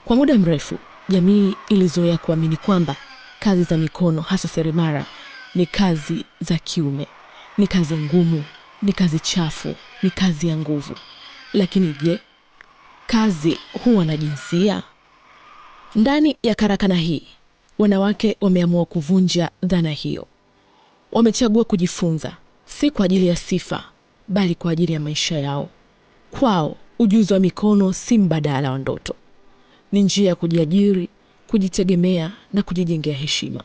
Kwa muda mrefu, jamii ilizoea kuamini kwamba kazi za mikono hasa seremala ni kazi za kiume, ni kazi ngumu, ni kazi chafu, ni kazi ya nguvu. Lakini je, kazi huwa na jinsia? Ndani ya karakana hii, wanawake wameamua kuvunja dhana hiyo. Wamechagua kujifunza, si kwa ajili ya sifa, bali kwa ajili ya maisha yao. Kwao, ujuzi wa mikono si mbadala wa ndoto. Ni njia ya kujiajiri, kujitegemea na kujijengea heshima.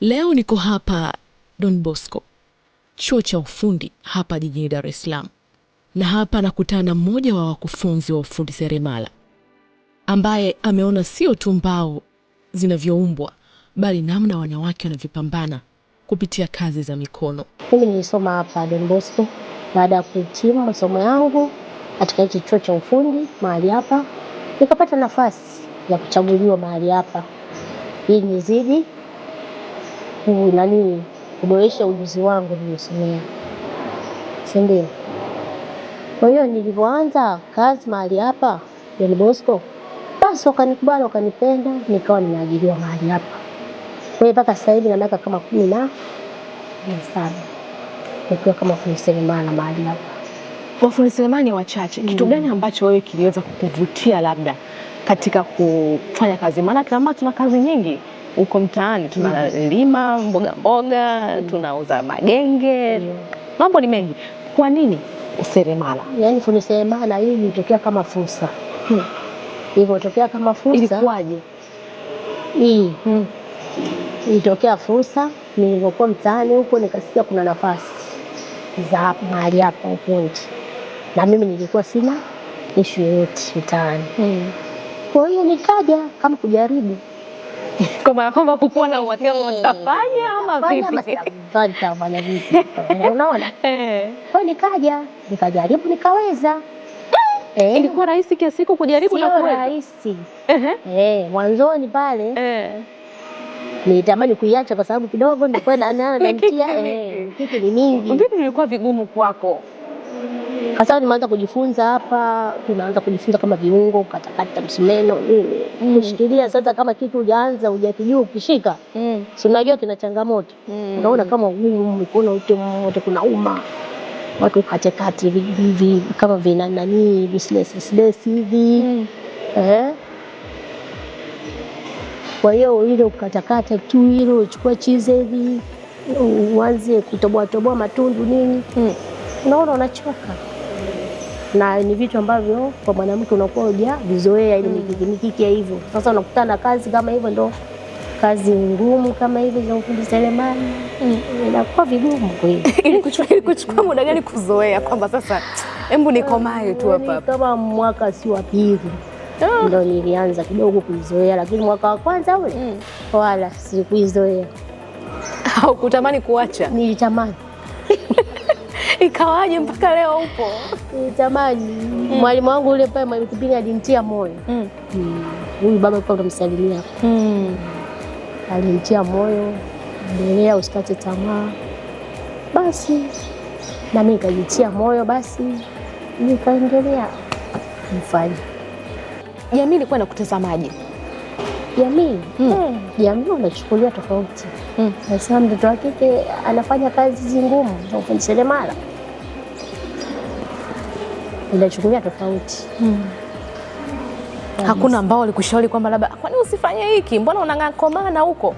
Leo niko hapa Don Bosco, chuo cha ufundi hapa jijini Dar es Salaam. Na hapa nakutana na mmoja wa wakufunzi wa ufundi seremala, ambaye ameona sio tu mbao zinavyoumbwa, bali namna wanawake wanavyopambana kupitia kazi za mikono. Mimi nilisoma hapa Don Bosco baada ya kuhitimu masomo yangu katika chuo cha ufundi mahali hapa. Nikapata nafasi ya kuchaguliwa mahali hapa ili nizidi kuboresha ujuzi wangu niliosomea. Ndio. Kwa hiyo nilipoanza kazi mahali hapa Don Bosco, basi wakanikubali, wakanipenda, nikawa nimeajiriwa mahali hapa. Kwa hiyo mpaka sasa hivi na miaka kama 17 nikiwa kama fundi seremala mahali hapa. Wafundi seremala ni wachache. Kitu gani ambacho wewe kiliweza kukuvutia labda katika kufanya kazi? Maana kama tuna kazi nyingi huko mtaani, tunalima mboga, tunauza magenge, mambo ni mengi. Kwa nini seremala? Yaani fundi seremala hii ilitokea kama fursa. Ilitokea kama fursa. Ilikuwaje? Ilitokea fursa, nilipokuwa mtaani huko nikasikia kuna nafasi za mahali hapa ufundi. Na mimi nilikuwa sina issue yoyote mtaani. Kwa hiyo nikaja kama kujaribu. Kama kukuwa na uhakika utafanya ama vipi? Fanya vipi? Unaona? Kwa nikaja, nikajaribu, nikaweza. Ilikuwa rahisi kiasi siku kujaribu na kuweza? Rahisi. Mwanzoni pale nilitamani kuiacha kwa sababu kidogo nilikuwa naantia kitu ni mingi. Vipi vilikuwa vigumu kwako? Kwa sababu nimeanza kujifunza hapa, tunaanza kujifunza kama viungo, katakata msumeno, kushikilia. Sasa kama kitu hujaanza, hujakijua, ukishika, si unajua kina changamoto. Unaona kama mikono yote kuna uma. Watu katikati hivi kama vina business hivi. Kwa hiyo ile ukatakata tu ile uchukua chize hivi, uanze kutoboa matundu nini. Unaona unachoka. Na ni vitu ambavyo kwa mwanamke unakuwa hujavizoea ile mikiki ya hivyo. Sasa unakutana na kazi kama hivyo, ndo kazi ngumu kama hivi za ufundi seremala. Inakuwa vigumu kweli. Ilikuchukua muda gani kuzoea kwamba sasa hebu nikomae tu hapa? Kama mwaka si wa pili ndio nilianza kidogo kuizoea, lakini mwaka wa kwanza ule wala sikuizoea. Haukutamani kuacha? Nilitamani. Ikawaje mpaka leo upo? Nilitamani. Mwalimu wangu ule pale Mwalimu Kipini alinitia moyo. Huyu baba alikuwa anamsalimia. Alinitia moyo, endelea, usikate tamaa. Basi na mimi nikajitia moyo, basi nikaendelea kufanya. Jamii ilikuwa inakutazamaje? Jamii wanachukulia tofauti. Sasa mtoto wa kike anafanya kazi ngumu za ufundi seremala, inachukulia tofauti. Hakuna ambao walikushauri kwamba labda kwani usifanye hiki, mbona unang'akomana huko?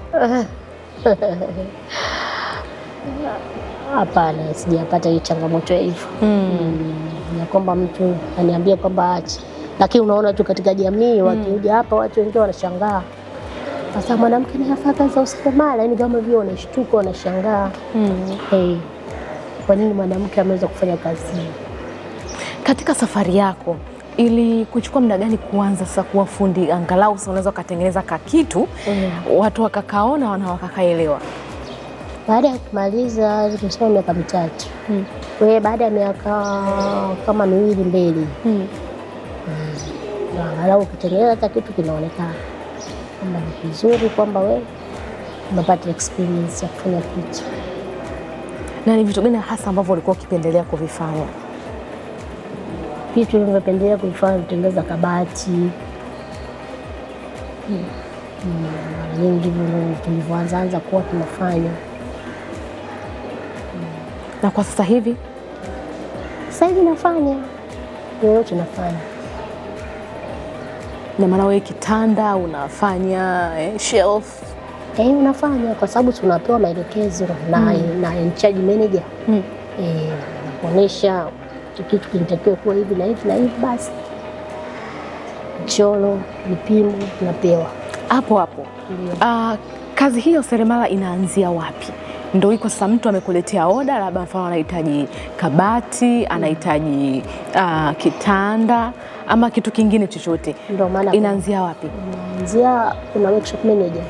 Hapana, sijapata hiyo changamoto hivyo. Ya kwamba mtu aniambia kwamba acha. Lakini unaona tu katika jamii wakija hapa watu wengine wanashangaa. Sasa mwanamke anafanya kazi za useremala, yani kama vile wanashtuka, wanashangaa. Kwa nini mwanamke ameweza kufanya kazi hii? Katika safari yako ili kuchukua muda gani kuanza sasa kuwa fundi, angalau sasa unaweza kutengeneza kitu watu wakakaona na wakakaelewa? Baada ya kumaliza nimesoma miaka 3. Wewe baada ya miaka kama 2 mbele. Angalau kutengeneza hata kitu kinaonekana kwamba ni vizuri, kwamba wewe unapata experience ya kufanya kitu. Na ni vitu gani hasa ambavyo ulikuwa ukipendelea kuvifanya? Vitu nilivyopendelea kuvifanya, kutengeneza kabati, Mara nyingi ndivyo tulivyoanza kuwa tunafanya. Na kwa sasa hivi? Sasa hivi nafanya yoyote nafanya. Na maana wewe kitanda unafanya, shelf? Unafanya kwa sababu tunapewa maelekezo na in charge manager. Anakuonyesha kitu kinatakiwa kuwa hivi na hivi na hivi, basi mchoro, vipimo tunapewa hapo. Kazi hiyo seremala inaanzia wapi? Ndio iko sasa mtu amekuletea oda, labda mfano anahitaji kabati, anahitaji kitanda ama kitu kingine chochote, ndio maana inaanzia wapi? Inaanzia kuna workshop manager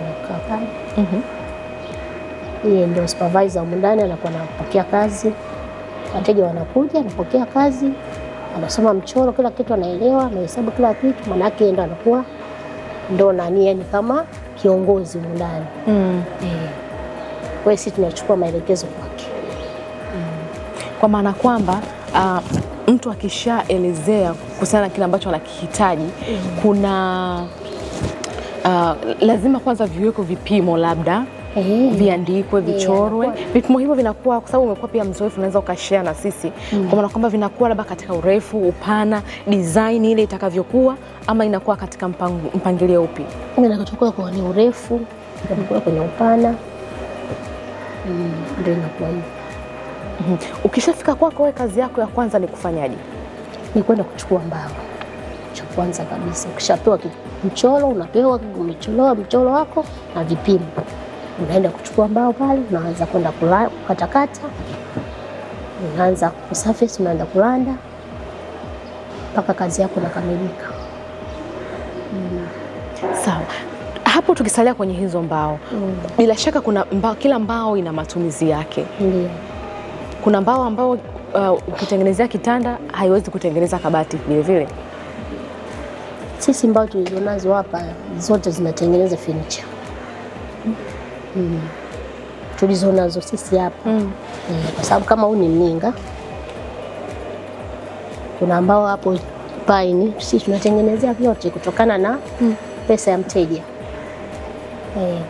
anakaa pale. Yeye ndio supervisor ndani, anakuwa anapokea kazi, wateja wanakuja, anapokea kazi, anasoma mchoro, kila kitu anaelewa, anahesabu kila kitu, maana yake ndio anakuwa ndio nani, yani kama kiongozi ndani. Kwa hiyo sisi tunachukua maelekezo kwake. Kwa maana kwamba mtu akishaelezea kuhusiana na kile ambacho anakihitaji, kuna lazima kwanza viweko vipimo, labda viandikwe, vichorwe. Vipimo hivyo vinakuwa, kwa sababu umekuwa pia mzoefu, unaweza ukashare na sisi, kwa maana kwamba vinakuwa labda katika urefu, upana, design ile itakavyokuwa, ama inakuwa katika mpangilio upi? Inakuwa kwa ni urefu, inakuwa kwenye upana, ndio inakuwa hivyo. Ukishafika kwako wewe, kazi yako ya kwanza ni kufanyaje? Ni kwenda kuchukua mbao. Cha kwanza kabisa, ukishapewa mchoro, unapewa mchoro wako na vipimo, unaenda kuchukua mbao pale, unaanza kwenda kukatakata, unaanza kusurface, unaenda kulanda mpaka kazi yako inakamilika. Sawa. Hapo tukisalia kwenye hizo mbao, bila shaka kuna kila mbao ina matumizi yake. Ndio. Kuna mbao ambao ukitengenezea kitanda haiwezi kutengeneza kabati vile vile. Sisi mbao tulizonazo hapa zote zinatengeneza furniture. Tulizonazo sisi hapa. Kwa sababu kama huu ni mninga, kuna mbao hapo pine, sisi tunatengenezea vyote kutokana na pesa ya mteja.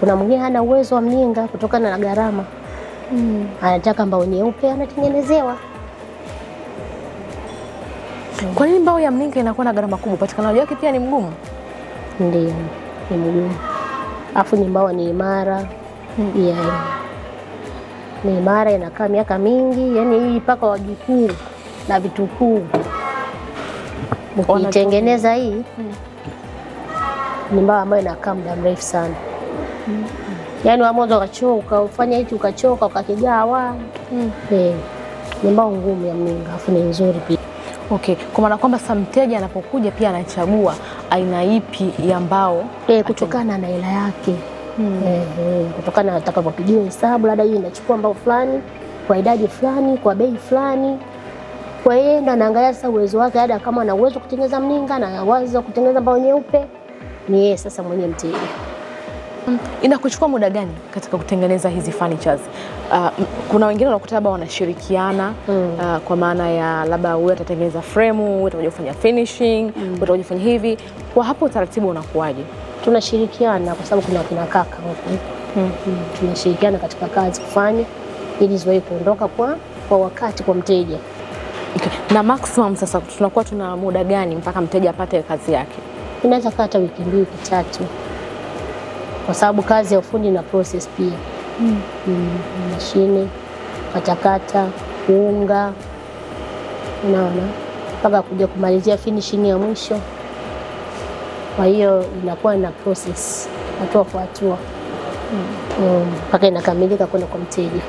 Kuna mwingine hana uwezo wa mninga kutokana na gharama. Anataka mbao nyeupe, anatengenezewa. Kwa nini mbao ya mninga inakuwa na gharama kubwa? Upatikanaji wake pia ni mgumu? Ndio, ni mgumu. Afu ni mbao ni imara. Ni imara, inakaa miaka mingi, yani hii mpaka wajukuu na vitukuu ukitengeneza hii. Ni mbao ambayo inakaa muda mrefu sana. Yani wamoja ukachoka, ufanya hichi ukachoka, ukakigawa. Ni mbao ngumu ya mninga, afu ni nzuri pia. Okay, kwa maana kwamba sasa mteja anapokuja pia anachagua aina ipi ya mbao kutokana na hela yake. Kutokana na atakavyopigiwa hesabu, labda hii inachukua mbao fulani kwa idadi fulani, kwa bei fulani. Kwa hiyo ndo anaangalia sasa uwezo wake, hata kama ana uwezo kutengeneza mninga na uwezo kutengeneza mbao nyeupe, ni yeye sasa mwenye mteja. Inakuchukua muda gani katika kutengeneza hizi furnitures? Kuna wengine wanakuta labda wanashirikiana, kwa maana ya labda wewe utatengeneza frame, wewe utakuja kufanya finishing, wewe utakuja kufanya hivi. Kwa hapo utaratibu unakuaje? Tunashirikiana kwa sababu kuna kina kaka huko. Tunashirikiana katika kazi kufanya ili ziwe kuondoka kwa wakati kwa mteja. Okay. Na maximum sasa tunakuwa tuna muda gani mpaka mteja apate kazi yake? Inaweza kata wiki 2 3. Kwa sababu kazi ya ufundi na process pia. Mashine, katakata, kuunga, unaona, mpaka kuja kumalizia finishing ya mwisho. Kwa hiyo inakuwa na process hatua kwa hatua mpaka inakamilika kwenda kwa mteja.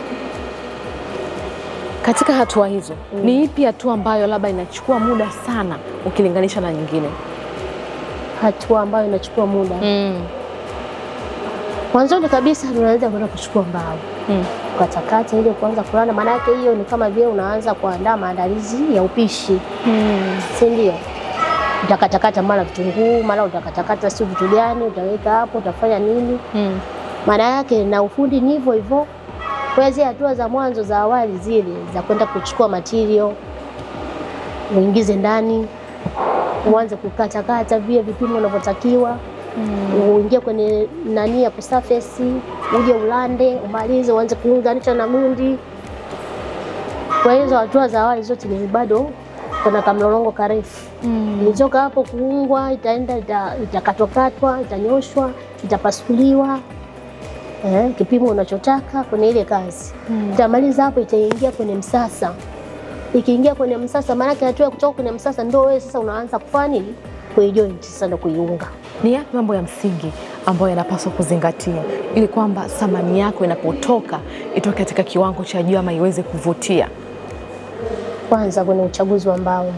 Katika hatua hizo, ni ipi hatua ambayo labda inachukua muda sana ukilinganisha na nyingine? Hatua ambayo inachukua muda. Mwanzoni kabisa tunaanza kwenda kuchukua mbao. Kukatakata ile kuanza kulana, maana yake hiyo ni kama vile unaanza kuandaa maandalizi ya upishi. Si ndio? Utakatakata mara vitunguu, mara utakatakata sio vitu gani, utaweka hapo, utafanya nini? Maana yake na ufundi ni hivyo hivyo. Kwa hiyo hatua za mwanzo za awali zile za kwenda kuchukua material, uingize ndani, uanze kukatakata vile vipimo vinavyotakiwa, Uingie kwenye nani ya kusurface, uje ulande, umalize, uanze kuunganisha na gundi. Kwa hizo hatua za awali zote ni bado kuna kamlolongo karefu. Nitoka hapo kuungwa, itaenda itakatwakatwa, itanyoshwa, itapasuliwa. Kipimo unachotaka kwenye ile kazi. Itamaliza hapo, itaingia kwenye msasa. Ikiingia kwenye msasa, maana yake hatua kutoka kwenye msasa ndio wewe sasa unaanza kufanya nini? Kuijoint sasa na kuiunga. Ni yapi mambo ya msingi ambayo yanapaswa kuzingatia ili kwamba samani yako inapotoka itoke katika kiwango cha juu ama iweze kuvutia? Kwanza kwenye uchaguzi wa mbao.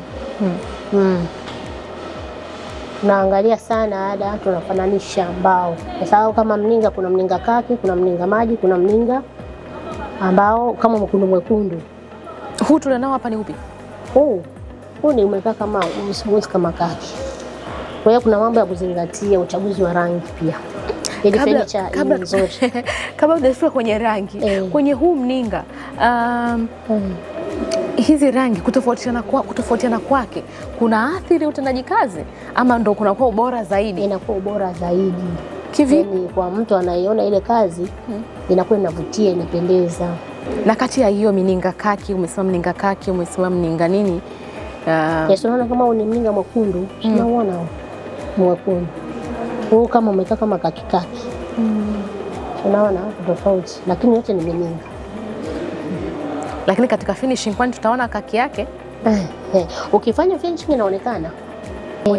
Naangalia sana ada, tunafananisha mbao. Kwa sababu kama mninga, kuna mninga kaki, kuna mninga maji, kuna mninga ambao kama mwekundu. Huu tulionao hapa ni upi? Huu ni umekaa kama smooth kama kaki. Kwa hiyo kuna mambo ya kuzingatia, uchaguzi wa rangi pia. Kabla hujafika kwenye rangi, kwenye huu mninga hizi rangi kutofautiana kwake kuna athiri utendaji kazi ama ndo kunakuwa ubora zaidi? Inakuwa ubora zaidi. Kivipi? Yani kwa mtu anaiona ile kazi inakuwa inavutia, inapendeza. Na kati ya hiyo mninga kaki, umesema mninga kaki, umesema mninga nini? Unaona kama ni mninga mwekundu, unaona mwekundu. Huu kama umekaa kama kaki. Unaona tofauti, lakini yote ni mninga. Lakini katika finishing kwani tutaona kaki yake? Ukifanya finishing inaonekana.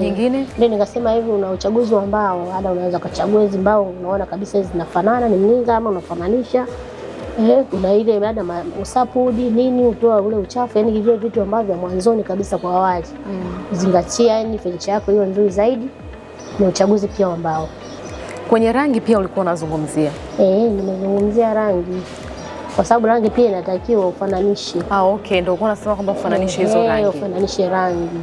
Nyingine ndio nikasema hivi, una uchaguzi wa mbao, hata unaweza kuchagua hizo mbao unaona kabisa hizi zinafanana ni mninga ama unafananisha. Kuna ile baada usapudi nini utoa ule uchafu, yani hivyo vitu ambavyo mwanzoni kabisa kwa awali. Zingatia yani finish yako hiyo nzuri zaidi. Ni uchaguzi pia wa mbao. Kwenye rangi pia ulikuwa unazungumzia? Nimezungumzia rangi. Kwa sababu rangi pia inatakiwa ufananishe. Okay, ndio uko unasema kwamba ufananishe hizo rangi. Ufananishe rangi.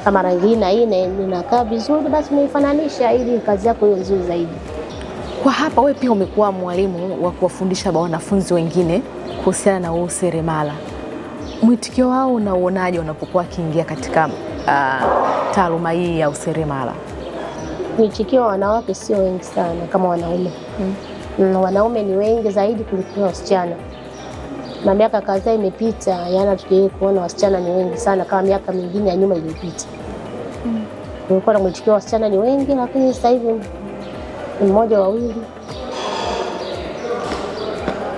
Kama rangi hii inakaa vizuri, basi unaifananisha ili kazi yako iwe nzuri zaidi. Kwa hapa wewe pia umekuwa mwalimu wa kuwafundisha wanafunzi wengine kuhusiana na useremala. Mwitikio wao unauonaje unapokuwa akiingia katika taaluma hii ya useremala? Mwitikio wa wanawake sio wengi sana kama wanaume. Wanaume ni wengi zaidi kuliko wasichana. Na miaka kadhaa imepita, yana tukiwahi kuona wasichana ni wengi sana kama miaka mingine ya nyuma iliyopita. Kulikuwa na mwitikio wa wasichana ni wengi, lakini sasa hivi mmoja wawili.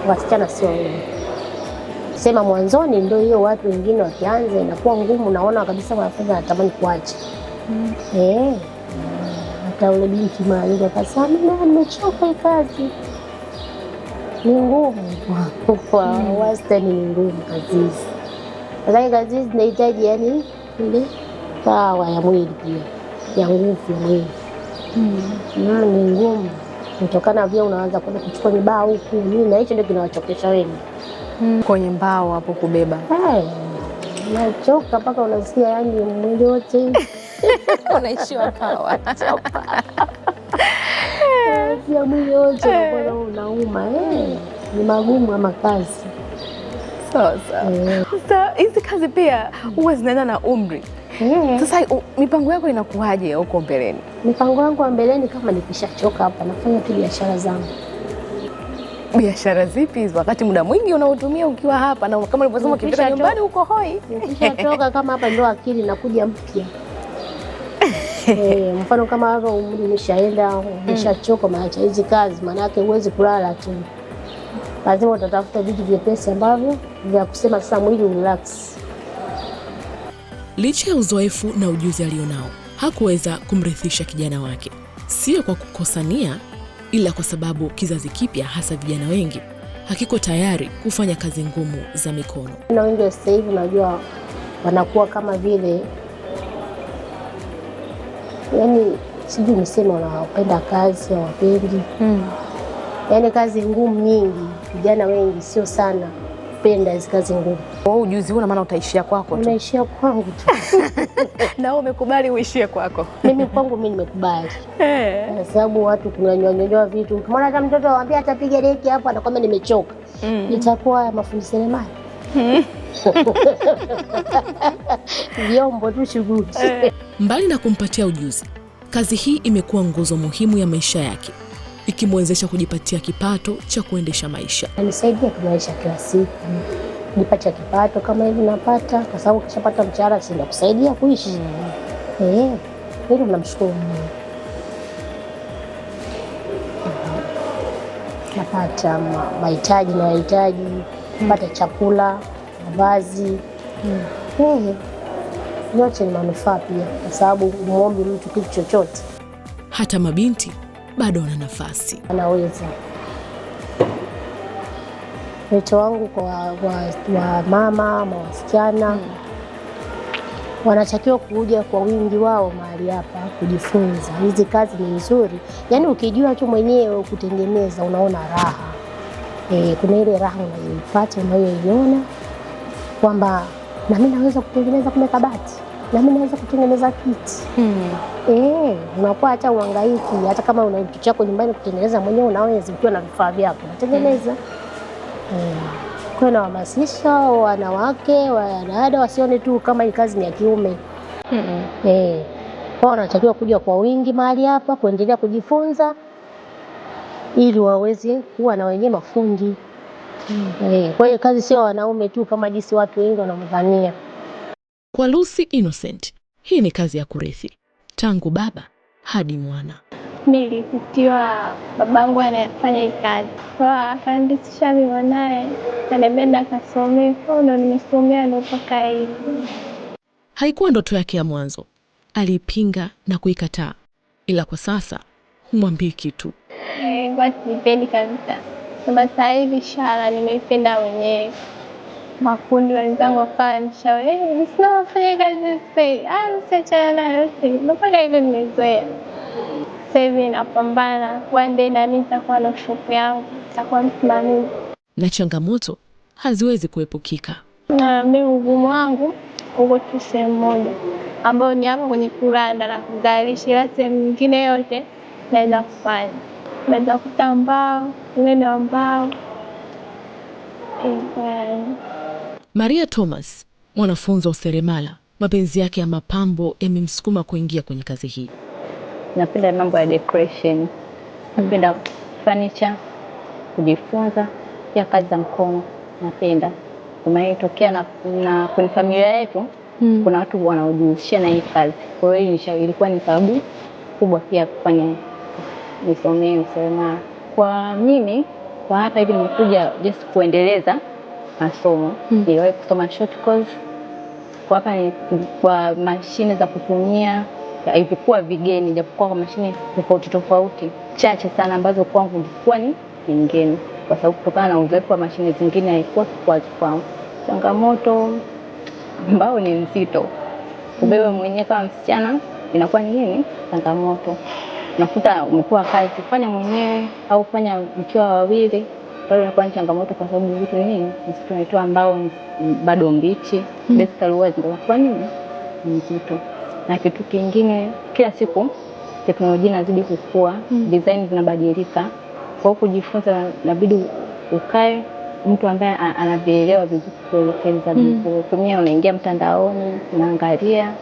Wasichana sio wengi. Sema mwanzoni ndio hiyo, watu wengine wakianza inakuwa ngumu, naona kabisa wanafunzi wanatamani kuacha. Hata ule binti mali akasema nimechoka hii kazi. Ni ngumu kwa wastani, ni ngumu kazi hizi. Sasa kazi hizi zinahitaji yani ile pawa ya mwili pia, ya nguvu ya mwili. Ni ngumu. Kutokana vile unaanza kwenda kuchukua mbao huku nini, na hicho ndio kinawachokesha wengi. Kwenye mbao hapo kubeba. Nachoka mpaka unasikia yani mwili wote unaishiwa pawa. Ya mwili wote unauma. Ni magumu ama kazi. Sasa hizi kazi pia huwa zinaenda na umri. Sasa mipango yako inakuwaje huko mbeleni? Mipango yangu ya mbeleni, kama nikishachoka hapa nafanya tu biashara zangu. Biashara zipi hizo wakati muda mwingi unaotumia ukiwa hapa, na kama ulivyosema ukifika nyumbani uko hoi? Nikishatoka kama hapa ndio akili nakuja mpya. Mfano kama hapo umri umeshaenda, umeshachoka, maacha hizi kazi, maana yake huwezi kulala tu. Lazima utatafuta vitu vyepesi ambavyo vya kusema sasa mwili relax. Licha ya uzoefu na ujuzi alionao, hakuweza kumrithisha kijana wake. Sio kwa kukosania, ila kwa sababu kizazi kipya, hasa vijana wengi, hakiko tayari kufanya kazi ngumu za mikono. Na wengi sasa hivi unajua wanakuwa kama vile yani sijui niseme wanapenda kazi, hawapendi. Yani kazi ngumu nyingi, vijana wengi sio sana penda hizo kazi ngumu. Wewe ujuzi huu na maana utaishia kwako tu? Unaishia kwangu tu. Na wewe umekubali uishie kwako? Mimi kwangu mimi nimekubali. Kwa sababu watu kunanyonyoa vitu. Kama hata mtoto anambia atapiga deki hapo anakwambia nimechoka. Itakuwa mafundi seremala. Vyombo tu shughuli. Mbali na kumpatia ujuzi, Kazi hii imekuwa nguzo muhimu ya maisha yake, ikimwezesha kujipatia kipato cha kuendesha maisha. Anisaidia kwa maisha kila siku, kujipatia kipato kama hivi napata, kwa sababu kishapata mshahara si ndio kusaidia kuishi. Hilo namshukuru Mungu. Napata mahitaji na wahitaji, napata chakula, mavazi. Yote ni manufaa pia, kwa sababu muombe mtu kitu chochote. Hata mabinti bado wana nafasi. Anaweza. Wito wangu kwa mama, wasichana, wanatakiwa kuja kwa wingi wao mahali hapa kujifunza. Hizi kazi ni nzuri. Yaani ukijua tu mwenyewe kutengeneza unaona raha. Kuna ile raha unayoipata unayoiona kwamba na mimi naweza kutengeneza kama kabati, na mimi naweza kutengeneza kiti. Unakuwa hata uhangaiki, hata kama una kitu chako nyumbani kutengeneza mwenyewe unaweza, ukiwa na vifaa vyako unatengeneza. Kwa na wahamasisha wanawake, wanadada wasione tu kama hii kazi ni ya kiume. Kwa wanatakiwa kuja kwa wingi mahali hapa kuendelea kujifunza ili waweze kuwa na wenyewe mafundi. Kwa hiyo kazi sio wanaume tu kama jinsi watu wengi wanamdhania. Kwa Lucy Innocent, hii ni kazi ya kurithi tangu baba hadi mwana. Nilipitiwa babangu anafanya hii kazi, kwa akaandikisha mimi naye anabenda kasomea, ndo nimesomea ndo mpaka hivi. Haikuwa ndoto yake ya mwanzo, alipinga na kuikataa, ila kwa sasa humwambii kitu. Kwa sipendi kabisa, sasa hivi shala nimeipenda mwenyewe. Makundi wenzangu wakawa nishauri, usinafanya kazi sasa, usiachana nayo sasa, mpaka hivi nimezoea. Sasa hivi napambana, one day na mimi nitakuwa na shop yangu, nitakuwa msimamizi. Na changamoto haziwezi kuepukika. Na mimi ugumu wangu uko tu sehemu moja, ambao ni hapo kwenye kuranda na kuzalisha, ila sehemu nyingine yote naweza kufanya. Naweza kutambaa, neno mbao. Maria Thomas, mwanafunzi wa useremala, mapenzi yake ya mapambo yamemsukuma kuingia kwenye kazi hii. Napenda mambo ya decoration, napenda furniture, kujifunza pia kazi za mkono napenda. Kumetokea na kwenye familia yetu kuna watu wanaojihusisha na hii kazi. Kwa hiyo ilikuwa ni sababu kubwa pia kufanya nisomee useremala. Kwa mimi kwa hapa hivi nimekuja just kuendeleza masomo. Niliwahi kusoma short course. Kwa hapa ni kwa mashine za kutumia ilikuwa vigeni, japokuwa kwa mashine tofauti chache sana ambazo kwangu ilikuwa ni nyingine, kwa sababu kutokana na uzoefu wa mashine zingine haikuwa kwangu. Changamoto ambao ni nzito kubeba mwenyewe kama msichana inakuwa ni nini changamoto. Unakuta umekuwa kazi kufanya mwenyewe au kufanya mkiwa wawili, bado inakuwa ni changamoto kwa sababu vitu nini tunatoa ambao bado mbichi, basically huwa zinakuwa nini nzito. Na kitu kingine, kila siku teknolojia inazidi kukua, design zinabadilika. Kwa hiyo kujifunza inabidi ukae mtu ambaye anavielewa vizuri kuelekeza vizuri. Tumia unaingia mtandaoni, unaangalia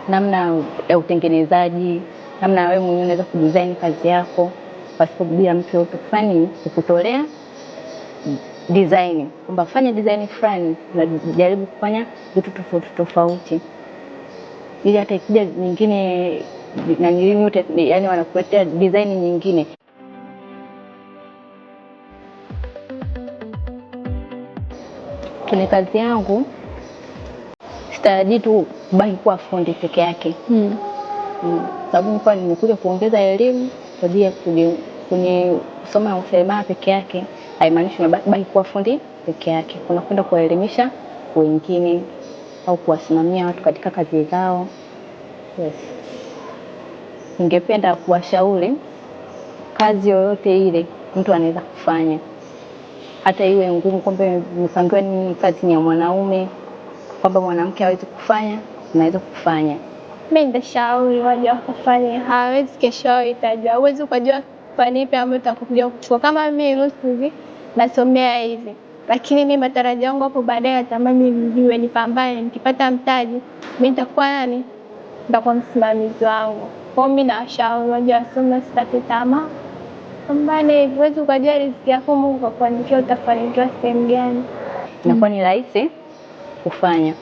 namna ya utengenezaji, namna wewe mwenyewe unaweza kudesign kazi yako pasipo bila mtu yote kufanya kukutolea design. Kwamba fanya design fulani na jaribu kufanya vitu tofauti. Ili hata ikija nyingine na nyingine yote yani wanakuletea design nyingine. Kwenye kazi yangu sitaraji tu kubaki kuwa fundi peke yake. Sababu nilikuwa nimekuja kuongeza elimu kwa ajili ya kusoma useremala peke yake, haimaanishi nabaki kuwa fundi peke yake. Kuna kwenda kuwaelimisha wengine au kuwasimamia watu katika kazi zao. Yes. Ningependa kuwashauri kazi yoyote ile mtu anaweza kufanya. Hata iwe ngumu kwamba mpangiwa ni kazi ya mwanaume, kwamba mwanamke hawezi kufanya, anaweza kufanya. Mimi ndashauri waje wakafanye, hawezi kesho itajua. Huwezi kujua fani ipi ambayo utakuja kuchukua. Kama mimi Lucy nasomea hivi, lakini mimi matarajio yangu hapo baadaye natamani nijue, nipambane, nikipata mtaji, mimi nitakuwa nani? nitakuwa msimamizi wangu. Kwa hiyo mimi nawashauri waje wasome, wasikate tamaa. Pambane hivyo, huwezi ukajua riziki yako Mungu akuandikia utafanikiwa sehemu gani. Inakuwa ni rahisi kufanya.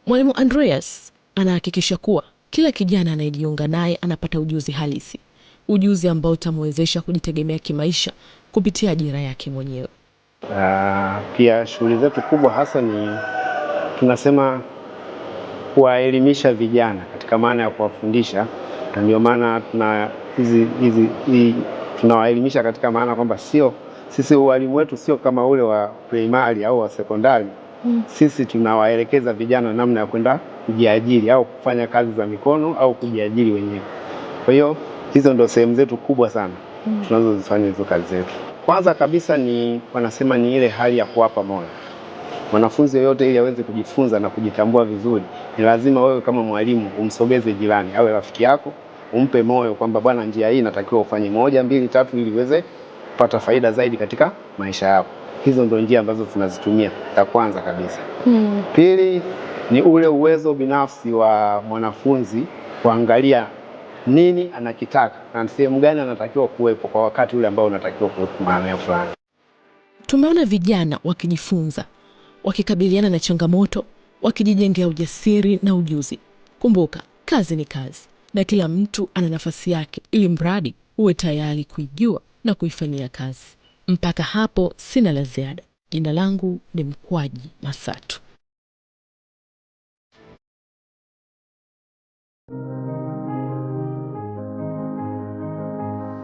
Mwalimu Andreas anahakikisha kuwa kila kijana anayejiunga naye anapata ujuzi halisi, ujuzi ambao utamwezesha kujitegemea kimaisha kupitia ajira yake mwenyewe. Pia shughuli zetu kubwa hasa ni tunasema kuwaelimisha vijana katika maana ya kuwafundisha. Ndio maana tunawaelimisha katika maana kwamba sisi walimu wetu sio kama ule wa primary au wa sekondari. Sisi tunawaelekeza vijana namna ya kwenda kujiajiri au kufanya kazi za mikono au kujiajiri wenyewe. Kwa hiyo hizo ndio sehemu zetu kubwa sana tunazozifanya hizo kazi zetu. Kwanza kabisa wanasema ni ile hali ya kuwapa moyo. Mwanafunzi yoyote ili aweze kujifunza na kujitambua vizuri, ni lazima wewe kama mwalimu umsogeze jirani, awe rafiki yako, umpe moyo kwamba bwana, njia hii inatakiwa ufanye 1, 2, 3 ili uweze kupata faida zaidi katika maisha yako. Hizo ndio njia ambazo tunazitumia ya kwanza kabisa. Pili ni ule uwezo binafsi wa mwanafunzi kuangalia nini anakitaka na sehemu gani anatakiwa kuwepo kwa wakati ule ambao unatakiwa kuwepo maeneo fulani. Tumeona vijana wakijifunza, wakikabiliana na changamoto, wakijijengea ujasiri na ujuzi. Kumbuka, kazi ni kazi na kila mtu ana nafasi yake, ili mradi uwe tayari kuijua na kuifanyia kazi. Mpaka hapo sina la ziada. Jina langu ni Mkwaji Masatu.